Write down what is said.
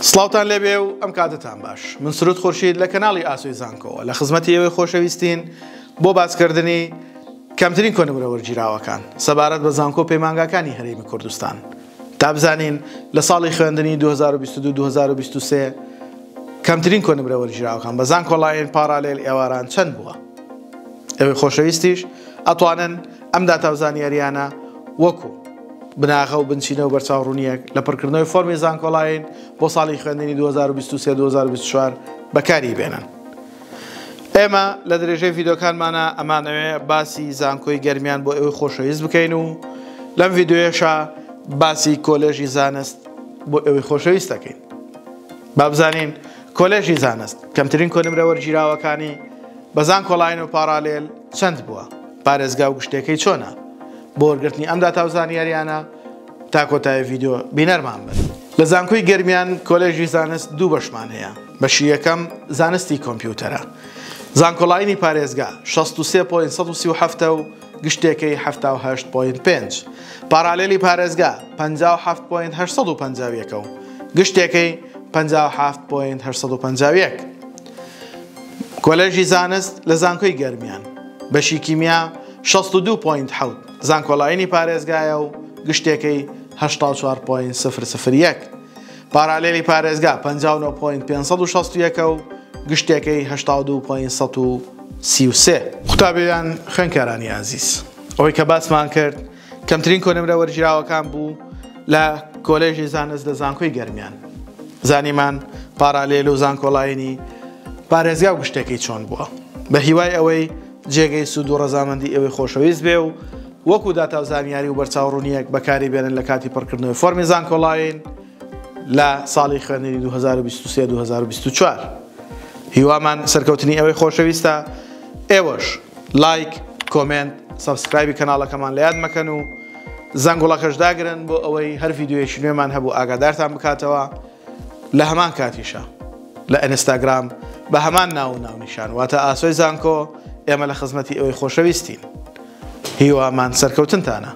سڵاوتان لێبێ و ئەم کاتتان باش. من سروود خورشید لە کەناڵی ئاسۆی زانکۆ لە خزمەتی ئێوەی خۆشەویستین بۆ باسکردنی کەمترین کۆنمرە وەرگیراوەکان سەبارەت بە زانکۆ پەیمانگاکانی هەرێمی کوردستان. تا بزانین لە ساڵی خوێندنی 2022-2023 کەمترین کۆنمرە وەرگیراوەکان بە زانکۆڵایەن پارالێل ئێواران چەند بووە. ئێوەی خۆشەویستیش ئەتوانن ئەم داتاوزانیاریانە وەکو بناغە و بنچینە و بەرچاوڕوونیەک لە پڕکردنەوەی فۆرمی زانکۆڵایەن بۆ ساڵی خوێندنی 2023-2024 بەکاری بێنن. ئێمە لە درێژەی ڤیدۆکانمانە ئەمانەوێ باسی زانکۆی گەرمیان بۆ ئێوەی خۆشەویست بکەین و لەم ڤیدۆیەشە باسی کۆلێژی زانست بۆ ئێوەی خۆشەویست دەکەین. با بزانین کۆلێژی زانست کەمترین کۆنمرە وەرگیراوەکانی بە زانکۆڵایەن و پارالێل چەند بووە، پارێزگا و گشتەکەی چۆنە. بۆ وەرگرتنی ئەم داتاوزانیاریانە تا کۆتایی ڤیدۆ بینەرمان بن. لە زانکۆی گەرمیان کۆلێژی زانست دوو بەشمان هەیە. بەشی یەکەم زانستی کۆمپیوتەرە. زانکۆڵایەنی پارێزگا 63.137 و گشتێکەی 78.5. پارالێلی پارێزگا 57.851 و گشتێکەی 57.851. کۆلێژی زانست لە زانکۆی گەرمیان بەشی کیمیا 62.7 زانکۆڵایەنی پارێزگایە و گشتێکەی 84.001. پارالێلی پارێزگا 59.561 و گشتێکەی 82.133. قوتابیان خوێندکارانی عزیز، ئەوەی کە باسمان کرد کەمترین کۆنمرە وەرگیراوەکان بوو لە کۆلێژی زانست لە زانکۆی گەرمیان. زانیمان پارالێل و زانکۆڵایەنی پارێزگا و گشتێکەی چۆن بووە. بە هیوای ئەوەی جێگەی سوود و ڕەزامەندی ئێوەی خۆشەویست بێ و وەکو داتاوزانیاری و بەرچاوڕوونیەک بەکاری بێنن لە کاتی پڕکردنەوەی فۆرمی زانکۆڵایەن لە ساڵی خوێندنی 2023-2024. هیوامان سەرکەوتنی ئەوەی خۆشەویستە. ئێوەش لایک، کۆمنت، سەبسکرایبی کەناڵەکەمان لە یاد مەکەن و زەنگوڵەکەش داگرن بۆ ئەوەی هەر ڤیدیۆیەکی نوێمان هەبوو ئاگادارتان بکاتەوە. لە هەمان کاتیشە لە ئینستاگرام بە هەمان ناونیشان واتە ئاسۆی زانکۆ ئێمە لە خزمەتی ئەوەی خۆشەویستین. هیوامان سەرکەوتنتانە.